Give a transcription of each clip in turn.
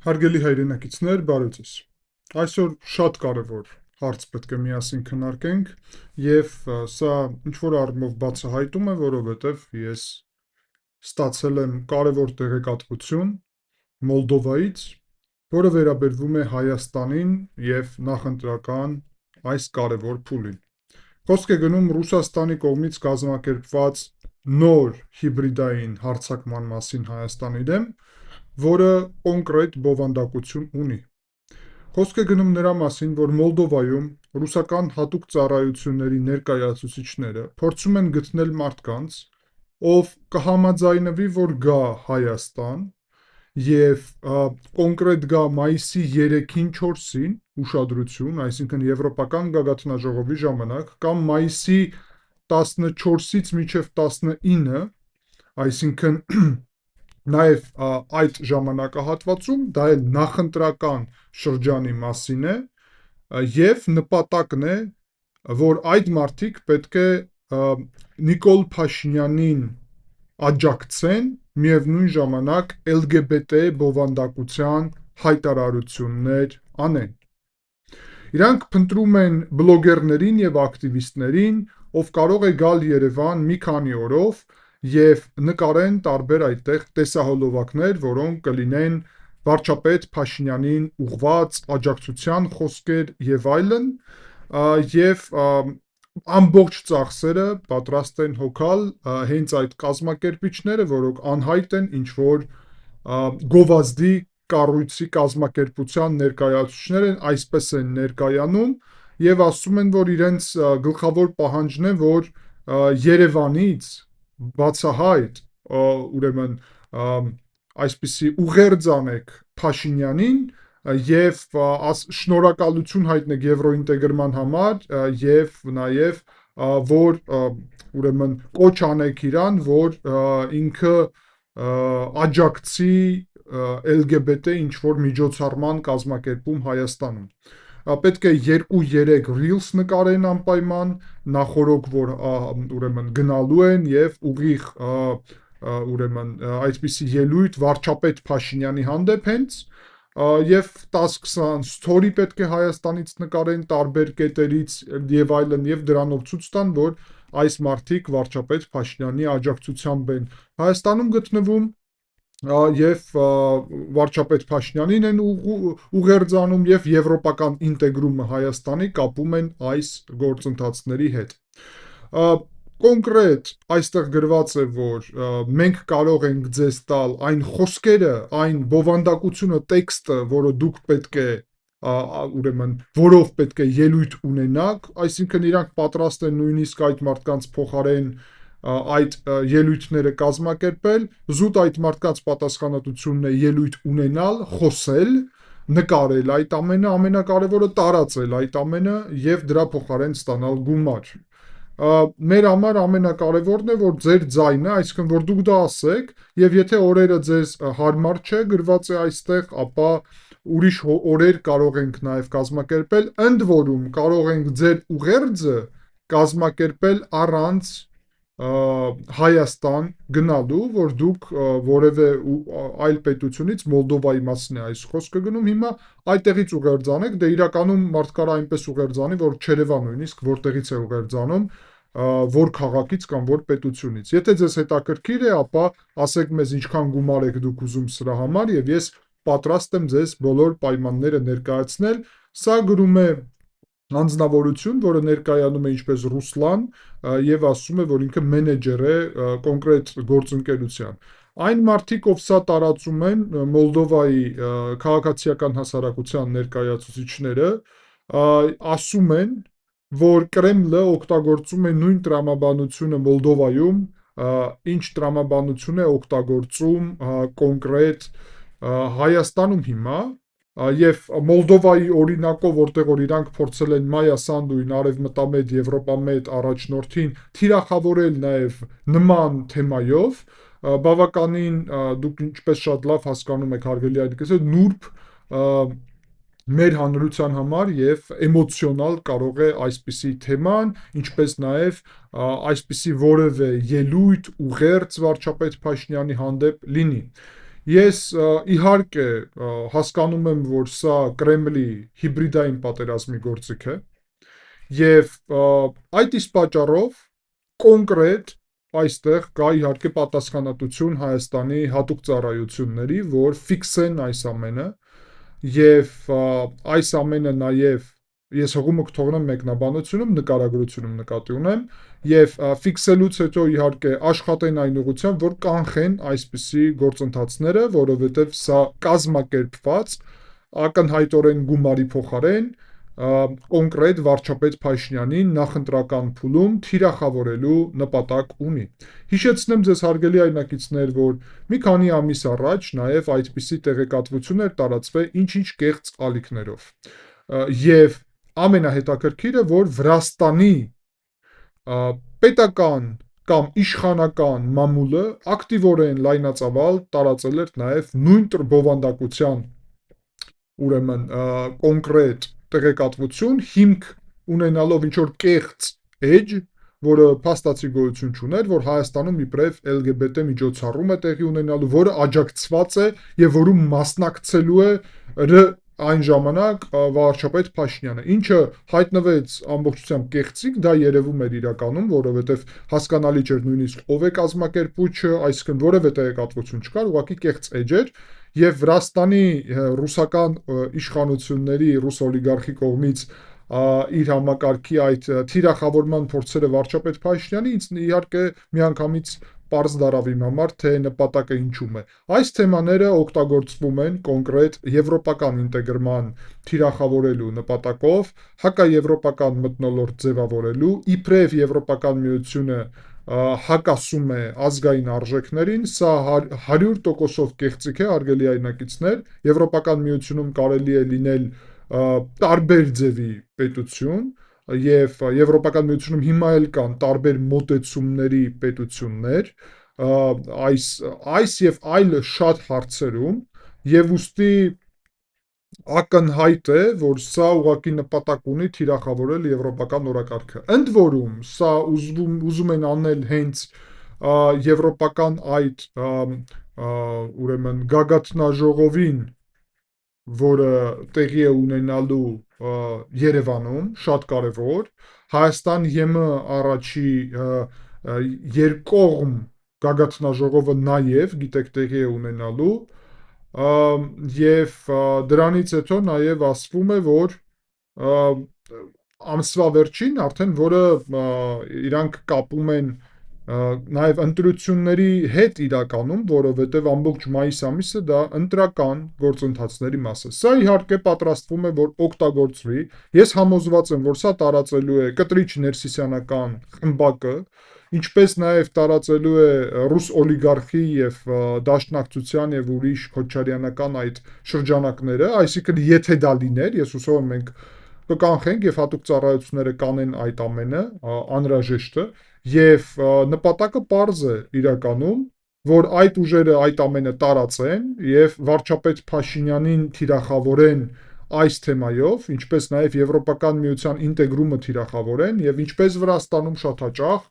Հարգելի հայրենակիցներ, բարև ձեզ։ Այսօր շատ կարևոր հարց պետք է միասին քննարկենք եւ սա ինչ-որ առումով բացահայտում է, որովհետեւ ես ստացել եմ կարևոր տեղեկատվություն Մոլդովայից, որը վերաբերվում է Հայաստանին եւ նախընտրական այս կարևոր փուլին։ Խոսք է գնում Ռուսաստանի կողմից կազմակերպված նոր հիբրիդային հարձակման մասին Հայաստանի դեմ, որը կոնկրետ բովանդակություն ունի։ Խոսք է գնում նրա մասին, որ Մոլդովայում ռուսական հատուկ ծառայությունների ներկայացուցիչները փորձում են գտնել մարդկանց, ով կհամաձայնվի, որ գա Հայաստան եւ կոնկրետ գա մայիսի 3-ին 4-ին ուշադրություն, այսինքն Եվրոպական գագաթնաժողովի ժամանակ կամ մայիսի 14-ից մինչև 19, այսինքն նաև այդ ժամանակահատվածում, դա էլ նախընտրական շրջանի մասին է, եւ նպատակն է, որ այդ մարդիկ պետք է Նիկոլ Փաշինյանին աջակցեն, միևնույն ժամանակ LGBT բովանդակության հայտարարություններ անեն։ Իրանք փնտրում են բլոգերներին եւ ակտիվիստներին, ով կարող է գալ Երևան մի քանի օրով եւ նկարեն տարբեր այդտեղ տեսահոլովակներ, որոնք կլինեն վարչապետ Փաշինյանին ուղված աջակցության խոսքեր եւ այլն, եւ ամբողջ ծախսերը պատրաստ են հոգալ հենց այդ կազմակերպիչները, որոնք անհայտ են ինչ-որ գովազդի կառույցի կազմակերպության ներկայացուցիչներ են, այսպես են ներկայանում եւ ասում են, որ իրենց գլխավոր պահանջն է, որ Երևանից բացահայտ, ուրեմն այսպիսի ուղերձ անեք Փաշինյանին եւ շնորհակալություն հայտնեք եվրոինտեգրման համար եւ նաեւ որ ուրեմն կոչ անեք իրան, որ ինքը աջակցի LGBT ինչ-որ միջոցառման կազմակերպում Հայաստանում։ Պետք է 2-3 reels նկարեն անպայման, նախորոք որ ուրեմն գնալու են եւ ուղիղ ուրեմն այսպիսի ելույթ վարչապետ Փաշինյանի հանդեպ հենց եւ 10-20 story պետք է Հայաստանից նկարեն տարբեր կետերից եւ այլն եւ դրանով ցույց տան, որ այս մարդիկ վարչապետ Փաշինյանի աջակցությամբ են Հայաստանում գտնվում եւ վարչապետ Փաշինյանին են ուղերձանում եւ եվրոպական ինտեգրումը Հայաստանի կապում են այս գործընթացների հետ։ Կոնկրետ այստեղ գրված է, որ մենք կարող ենք ձեզ տալ այն խոսքերը, այն բովանդակությունը, տեքստը, որը դուք պետք է ուրեմն որով պետք է ելույթ ունենաք, այսինքն իրանք պատրաստ են նույնիսկ այդ մարդկանց փոխարեն այդ ելույթները կազմակերպել, զուտ այդ մարդկանց պատասխանատվությունն է ելույթ ունենալ, խոսել, նկարել այդ ամենը, ամենակարևորը տարածել այդ ամենը եւ դրա փոխարեն ստանալ գումար։ Մեր համար ամենակարևորն է, որ ձեր ձայնը, այսինքն որ դուք դա ասեք եւ եթե օրերը ձեզ հարմար չէ, գրված է այստեղ, ապա ուրիշ օրեր կարող ենք նաեւ կազմակերպել, ընդ որում կարող ենք ձեր ուղերձը կազմակերպել առանց Հայաստան գնալու, որ դուք որևէ այլ պետությունից Մոլդովայի մասն է այս խոսքը գնում, հիմա այդտեղից ուղերձանեք, դե իրականում մարդկարը այնպես ուղերձանի, որ չերևա նույնիսկ որտեղից է ուղերձանում, որ քաղաքից կամ որ պետությունից։ Եթե ձեզ հետաքրքիր է, ապա ասեք մեզ ինչքան գումար եք դուք ուզում սրա համար եւ ես պատրաստ եմ ձեզ բոլոր պայմանները ներկայացնել։ Սա գրում է անձնավորություն, որը ներկայանում է ինչպես Ռուսլան եւ ասում է, որ ինքը մենեջեր է կոնկրետ գործընկերության։ Այն մարդիկ, ով սա տարածում են, Մոլդովայի քաղաքացիական հասարակության ներկայացուցիչները, ասում են, որ Կրեմլը օգտագործում է նույն տրամաբանությունը Մոլդովայում, ինչ տրամաբանություն է օգտագործում կոնկրետ Հայաստանում հիմա, եւ Մոլդովայի օրինակով, որտեղ որ իրանք փորձել են Մայա Սանդուին, արևմտամետ, եվրոպամետ առաջնորդին թիրախավորել նաեւ նման թեմայով, բավականին դուք ինչպես շատ լավ հասկանում եք, հարգելի այդքեսը, նուրբ մեր հանրության համար եւ էմոցիոնալ կարող է այսպիսի թեման, ինչպես նաեւ այսպիսի որևէ ելույթ ուղերձ վարչապետ Փաշինյանի հանդեպ լինի։ Ես իհարկե հասկանում եմ, որ սա Կրեմլի հիբրիդային պատերազմի գործիք է, եւ այդ իսկ պատճառով կոնկրետ այստեղ կա իհարկե պատասխանատվություն Հայաստանի հատուկ ծառայությունների, որ ֆիքսեն այս ամենը եւ այս ամենը նաեւ ես հողումը կթողնեմ մեկնաբանությունում, նկարագրությունում նկատի ունեմ եւ ֆիքսելուց հետո իհարկե աշխատեն այն ուղղությամբ, որ կանխեն այսպիսի գործընթացները, որովհետեւ սա կազմակերպված ակնհայտորեն գումարի փոխարեն կոնկրետ վարչապետ Փաշինյանին նախընտրական փուլում թիրախավորելու նպատակ ունի։ Հիշեցնեմ ձեզ հարգելի այրնակիցներ, որ մի քանի ամիս առաջ նաև այդպիսի տեղեկատվություն էր տարածվել ինչ-ինչ կեղծ ալիքներով։ Եվ ամենահետաքրքիրը, որ Վրաստանի պետական կամ իշխանական մամուլը ակտիվորեն լայնածավալ տարածել էր նաև նույն բովանդակության ուրեմն կոնկրետ տեղեկատվություն հիմք ունենալով ինչ-որ կեղծ էջ, որը փաստացի գոյություն չուներ, որ Հայաստանում իբրև LGBT միջոցառում է տեղի ունենալու, որը աջակցված է եւ որում մասնակցելու է այն ժամանակ վարչապետ Փաշինյանը, ինչը հայտնվեց ամբողջությամբ կեղծիք, դա երևում էր իրականում, որովհետեւ հասկանալի չէր նույնիսկ ով է կազմակերպուչը, այսինքն որևէ տեղեկատվություն չկար, ուղղակի կեղծ էջ էր, եւ Վրաստանի ռուսական իշխանությունների, ռուս օլիգարխի կողմից իր համակարգի այդ թիրախավորման փորձերը վարչապետ Փաշինյանի իհարկե միանգամից պարզ դարավ իմ համար, թե նպատակը ինչում է։ Այս թեմաները օգտագործվում են կոնկրետ եվրոպական ինտեգրման թիրախավորելու նպատակով, հակաեվրոպական մթնոլորտ ձևավորելու, իբրև Եվրոպական միությունը հակասում է ազգային արժեքներին, սա 100%-ով կեղծիք է, հարգելի այրնակիցներ, Եվրոպական միությունում կարելի է լինել տարբեր ձևի պետություն, եւ Եվրոպական միությունում հիմա էլ կան տարբեր մոտեցումների պետություններ, այս եւ այլ շատ հարցերում, եւ ուստի ակնհայտ է, որ սա ուղղակի նպատակ ունի թիրախավորել եվրոպական օրակարգը։ Ընդ որում, սա ուզում են անել հենց եվրոպական այդ ուրեմն գագաթնաժողովին, որը տեղի է ունենալու Երևանում, շատ կարևոր, Հայաստան-ԵՄ առաջի երկկողմ գագաթնաժողովը նաև, գիտեք, տեղի է ունենալու, եւ դրանից հետո նաև ասվում է, որ ամսվա վերջին արդեն, որը իրանք կապում են նաև ընտրությունների հետ իրականում, որովհետև ամբողջ մայիս ամիսը դա ընտրական գործընթացների մաս է։ Սա իհարկե պատրաստվում է, որ օգտագործվի։ Ես համոզված եմ, որ սա տարածելու է կտրիչ ներսիսյանական խմբակը, ինչպես նաև տարածելու է ռուս օլիգարխի եւ դաշնակցության եւ ուրիշ քոչարյանական այդ շրջանակները, այսինքն եթե դա լիներ, ես հուսով եմ մենք կկանխենք եւ հատուկ ծառայությունները կանեն այդ ամենը, անհրաժեշտը, եւ նպատակը պարզ է իրականում, որ այդ ուժերը այդ ամենը տարածեն եւ վարչապետ Փաշինյանին թիրախավորեն այս թեմայով, ինչպես նաև Եվրոպական միության ինտեգրումը թիրախավորեն եւ ինչպես Վրաստանում շատ հաճախ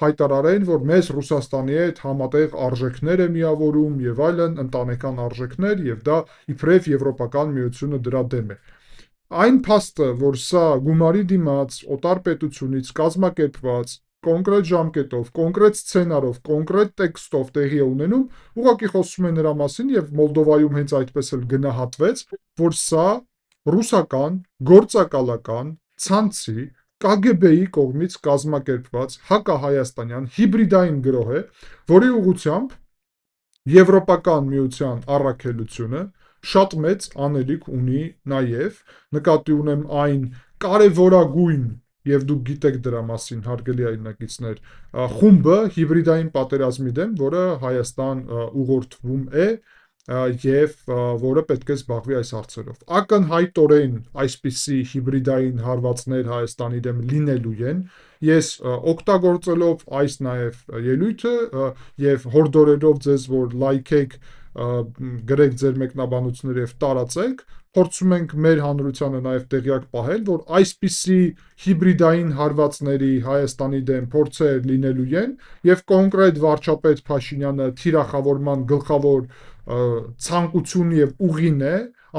հայտարարեն, որ մեզ Ռուսաստանի հետ համատեղ արժեքներ է միավորում եւ այլն ընտանեկան արժեքներ եւ դա իբրև Եվրոպական միությունը դրա դեմ է։ Այն փաստը, որ սա գումարի դիմաց օտար պետությունից կազմակերպված կոնկրետ ժամկետով, կոնկրետ սցենարով, կոնկրետ տեքստով տեղի է ունենում, ուղղակի խոսում է նրա մասին եւ Մոլդովայում հենց այդպես էլ գնահատվեց, որ սա ռուսական գործակալական ցանցի KGB-ի կողմից կազմակերպված հակահայաստանյան հիբրիդային գրոհ է, որի ուղղությամբ Եվրոպական միության առաքելությունը շատ մեծ անելիք ունի նաև, նկատի ունեմ այն կարևորագույն եւ դուք գիտեք դրա մասին, հարգելի այրնակիցներ, խումբը հիբրիդային պատերազմի դեմ, որը Հայաստան ուղղորդվում է եւ որը պետք է զբաղվի այս հարցերով։ Ակնհայտորեն այսպիսի հիբրիդային հարվածներ Հայաստանի դեմ լինելու են։ Ես օգտագործելով այս նաև ելույթը եւ հորդորելով ձեզ, որ լայքեք, գրեք ձեր մեկնաբանությունները եւ տարածեք, փորձում ենք մեր հանրությանը նաև տեղյակ պահել, որ այսպիսի հիբրիդային հարվածների Հայաստանի դեմ փորձեր լինելու են եւ կոնկրետ վարչապետ Փաշինյանը թիրախավորման գլխավոր ցանկություն եւ ուղին է,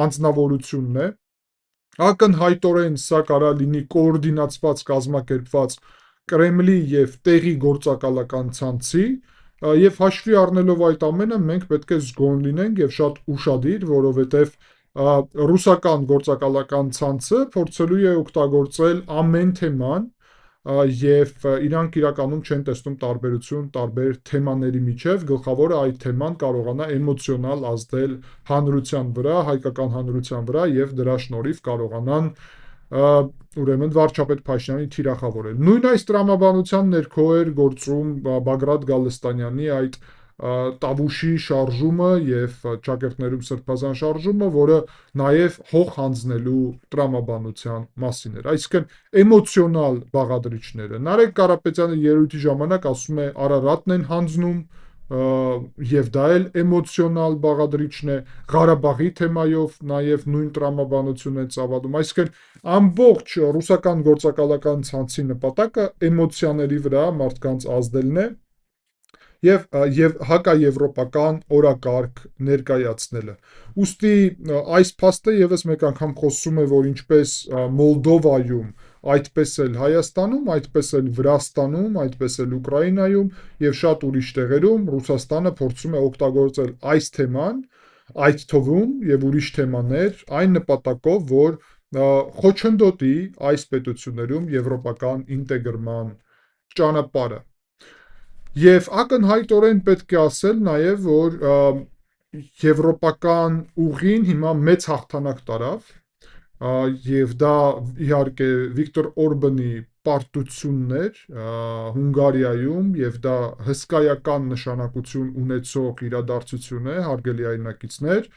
անձնավորությունն է։ Ակնհայտորեն սա կարա լինի կոորդինացված, կազմակերպված Կրեմլի եւ տեղի գործակալական ցանցի, եւ հաշվի առնելով այդ ամենը մենք պետք է զգոն լինենք եւ շատ ուշադիր, որովհետեւ ռուսական գործակալական ցանցը փորձելու է օգտագործել ամեն թեման եւ իրանք իրականում չեն տեսնում տարբերություն տարբեր թեմաների միջև, գլխավորը այդ թեման կարողանա էմոցիոնալ ազդել հանրության վրա, հայկական հանրության վրա եւ դրա շնորհիվ կարողանան ուրեմն վարչապետ Փաշինյանին թիրախավորել։ Նույն այս տրամաբանության ներքո էր գործում Բագրատ Գալստանյանի այդ Տավուշի շարժումը եւ ճակերտներում սրբազան շարժումը, որը նաեւ հող հանձնելու տրամաբանության մասին էր։ Այսինքն էմոցիոնալ բաղադրիչները։ Նարեկ Կարապետյանը ելույթի ժամանակ ասում է Արարատն են հանձնում, եւ դա էլ էմոցիոնալ բաղադրիչն է, Ղարաբաղի թեմայով նաեւ նույն տրամաբանություն է ծավալում։ Այսինքն ամբողջ ռուսական գործակալական ցանցի նպատակը էմոցիաների վրա մարդկանց ազդելն է եւ հակաեվրոպական օրակարգ ներկայացնելը։ Ուստի այս փաստը եւս մեկ անգամ խոսում է, որ ինչպես Մոլդովայում, այդպես էլ Հայաստանում, այդպես էլ Վրաստանում, այդպես էլ Ուկրաինայում եւ շատ ուրիշ տեղերում Ռուսաստանը փորձում է օգտագործել այս թեման, այդ թվում եւ ուրիշ թեմաներ այն նպատակով, որ խոչընդոտի այս պետություններում եվրոպական ինտեգրման ճանապարհը։ Եվ ակնհայտորեն պետք է ասել նաև, որ եվրոպական ուղին հիմա մեծ հաղթանակ տարավ, եւ դա իհարկե Վիկտոր Օրբանի պարտությունն էր Հունգարիայում եւ դա հսկայական նշանակություն ունեցող իրադարձություն է, հարգելի այրնակիցներ։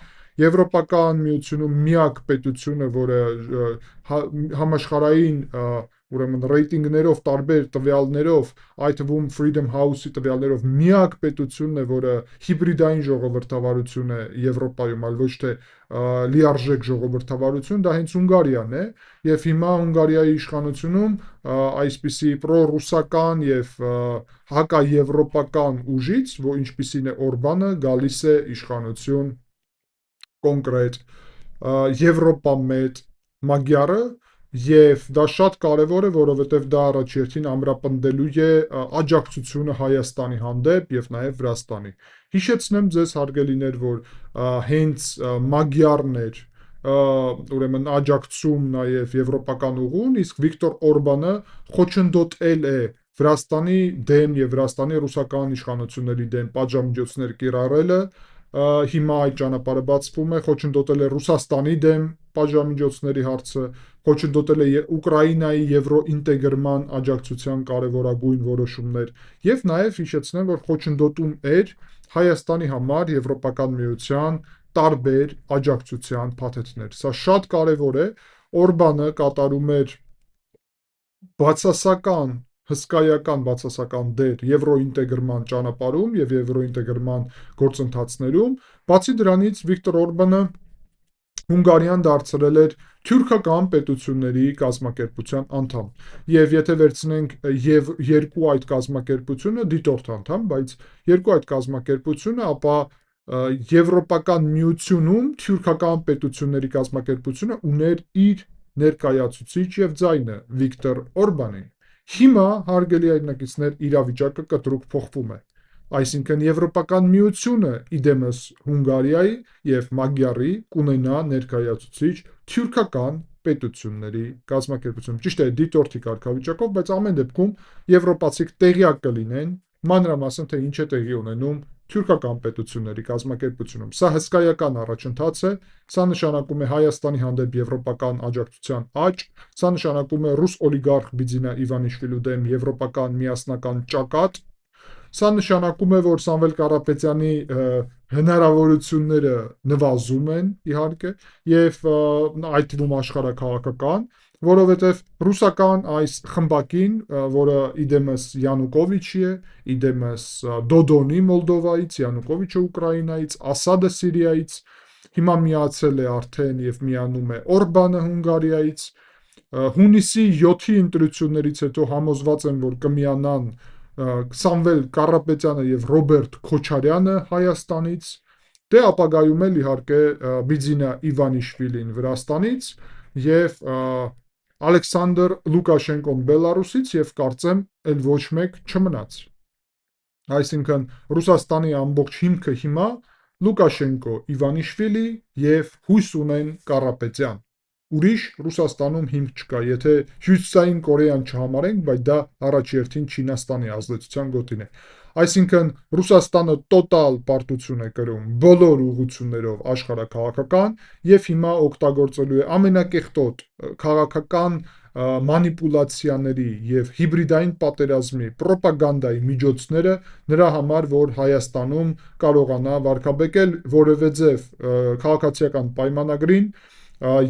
Եվրոպական միությունում միակ պետությունը, որը համաշխարհային ուրեմն ռեյտինգներով, տարբեր տվյալներով, այդ թվում Freedom House-ի տվյալներով միակ պետությունն է, որը հիբրիդային ժողովրդավարություն է Եվրոպայում, այլ ոչ թե լիարժեք ժողովրդավարություն, դա հենց Հունգարիան է, եւ հիմա Հունգարիայի իշխանությունում այսպիսի պրոռուսական եւ հակաեվրոպական ուժից, որ ինչպիսին է Օրբանը, գալիս է իշխանություն կոնկրետ եվրոպամետ Մագյարը, եւ դա շատ կարեւոր է, որովհետեւ դա առաջերտին ամրապնդելու է աջակցությունը Հայաստանի հանդեպ եւ նաեւ Վրաստանի։ Հիշեցնեմ ձեզ, հարգելիներ, որ հենց Մագյարն էր ուրեմն աջակցում նաեւ եվրոպական ուղուն, իսկ Վիկտոր Օրբանը խոչընդոտել է Վրաստանի դեմ եւ Վրաստանի ռուսական իշխանությունների դեմ պատժամիջոցներ կիրառելը, հիմա այդ ճանապարհը բացվում է, խոչընդոտել է Ռուսաստանի դեմ պատժամիջոցների հարցը, խոչընդոտել է Ուկրաինայի եվրոինտեգրման աջակցության կարևորագույն որոշումներ եւ նաեւ հիշեցնեմ, որ խոչընդոտում էր Հայաստանի համար Եվրոպական միության տարբեր աջակցության փաթեթներ։ Սա շատ կարևոր է։ Օրբանը կատարում էր բացասական հսկայական բացասական դեր եվրոինտեգրման ճանապարհում եւ եվրոինտեգրման գործընթացներում, բացի դրանից Վիկտոր Օրբանը Հունգարիան դարձրել էր թյուրքական պետությունների կազմակերպության անդամ։ Եվ եթե վերցնենք երկու այդ կազմակերպությունը դիտորդ անդամ, բայց երկու այդ կազմակերպությունը, ապա Եվրոպական միությունում թյուրքական պետությունների կազմակերպությունը ուներ իր ներկայացուցիչ եւ ձայնը Վիկտոր Օրբանին։ Հիմա, հարգելի այրնակիցներ, իրավիճակը կտրուկ փոխվում է։ Այսինքն Եվրոպական միությունը իդեմս Հունգարիայի եւ Մագյարի կունենա ներկայացուցիչ թյուրքական պետությունների կազմակերպություն։ Ճիշտ է, դիտորդի կարգավիճակով, բայց ամեն դեպքում եվրոպացիք տեղյակ կլինեն մանրամասն թե ինչ է տեղի ունենում թյուրքական պետությունների կազմակերպությունում։ Սա հսկայական առաջընթաց է, սա նշանակում է Հայաստանի հանդեպ եվրոպական աջակցության աճ, սա նշանակում է ռուս օլիգարխ Բիձինա Իվանիշվիլու դեմ եվրոպական միասնական ճակատ, սա նշանակում է, որ Սամվել Կարապետյանի հնարավորությունները նվազում են, իհարկե, եւ այդ թվում աշխարհաքաղաքական, որովհետեւ ռուսական այս խմբակին, որը իդեմս Յանուկովիչի է, իդեմս Դոդոնի Մոլդովայից, Յանուկովիչը Ուկրաինայից, Ասադը Սիրիայից, հիմա միացել է արդեն եւ միանում է Օրբանը Հունգարիայից, հունիսի 7-ի ընտրություններից հետո համոզված են, որ կմիանան Սամվել Կարապետյանը եւ Ռոբերտ Քոչարյանը Հայաստանից, դե ապագայում էլ իհարկե Բիձինա Իվանիշվիլին Վրաստանից եւ Ալեքսանդր Լուկաշենկոն Բելարուսից եւ կարծեմ էլ ոչ մեկ չմնաց։ Այսինքն Ռուսաստանի ամբողջ հիմքը հիմա Լուկաշենկո, Իվանիշվիլի եւ հույս ունեն Կարապետյան։ Ուրիշ Ռուսաստանում հիմք չկա, եթե Հյուսիսային Կորեան չհամարենք, բայց դա առաջերտին Չինաստանի ազդեցության գոտին է։ Այսինքն Ռուսաստանը տոտալ պարտություն է կրում բոլոր ուղղություններով աշխարհաքաղաքական եւ հիմա օգտագործելու է ամենակեղտոտ քաղաքական մանիպուլյացիաների եւ հիբրիդային պատերազմի ռոպագանդայի միջոցները նրա համար, որ Հայաստանում կարողանա վարկաբեկել որևէ ձև քաղաքացիական պայմանագրին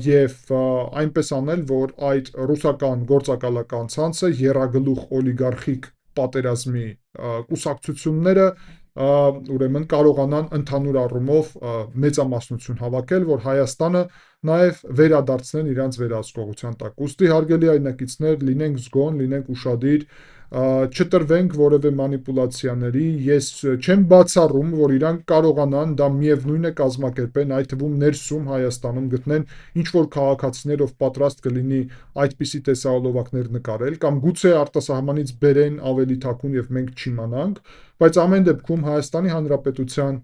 եւ այնպես անել, որ այդ ռուսական գործակալական ցանցը եռագլուխ օլիգարխիկ պատերազմի կուսակցությունները ուրեմն կարողանան ընդհանուր առումով մեծամասնություն հավաքել, որ Հայաստանը նաև վերադարձնեն իրանց վերահսկողության տակ։ Ուստի հարգելի այնակիցներ, լինենք զգոն, լինենք ուշադիր, չտրվենք որևէ մանիպուլյացիաների, ես չեմ բացառում, որ իրանք կարողանան դա միևնույն է կազմակերպեն, այդ թվում ներսում Հայաստանում գտնեն ինչ-որ քաղաքացիներ, ով պատրաստ կլինի այդպիսի տեսահոլովակներ նկարել, կամ գուցե արտասահմանից բերեն ավելի թաքուն եւ մենք չիմանանք, բայց ամեն դեպքում Հայաստանի Հանրապետության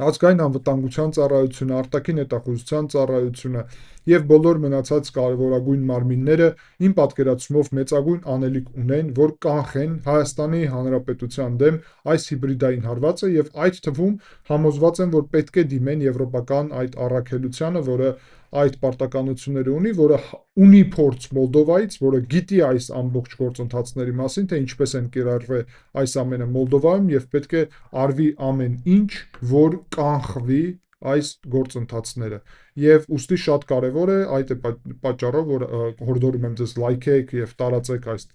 ազգային անվտանգության ծառայությունը, արտաքին հետախուզության ծառայությունը եւ բոլոր մնացած կարևորագույն մարմինները իմ պատկերացումով մեծագույն անելիք ունեն, որ կանխեն Հայաստանի Հանրապետության դեմ այս հիբրիդային հարվածը եւ այդ թվում համոզված եմ, որ պետք է դիմեն եվրոպական այդ առաքելությանը, որը այդ պարտականությունները ունի, որը ունի փորձ Մոլդովայից, որը գիտի այս ամբողջ գործընթացների մասին, թե ինչպես են կիրառվել այս ամենը Մոլդովայում եւ պետք է արվի ամեն ինչ, որ կանխվի այս գործընթացները եւ ուստի շատ կարեւոր է, այդ է պատճառով, որ հորդորում եմ ձեզ լայքեք եւ տարածեք այս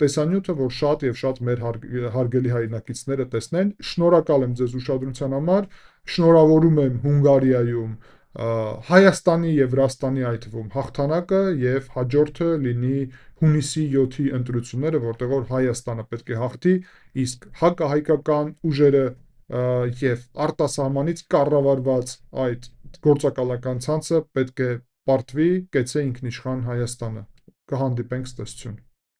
տեսանյութը, որ շատ եւ շատ մեր հարգելի հայրենակիցները տեսնեն։ Շնորհակալ եմ ձեզ ուշադրության համար, շնորհավորում եմ Հունգարիայում Հայաստանի եւ Վրաստանի այդ թվում հաղթանակը եւ հաջորդը լինի հունիսի 7-ի ընտրությունները, որտեղ որ Հայաստանը պետք է հաղթի, իսկ հակահայկական ուժերը եւ արտասահմանից կառավարված այդ գործակալական ցանցը պետք է պարտվի, կեցե ինքնիշխան Հայաստանը։ Կհանդիպենք, ցտեսություն։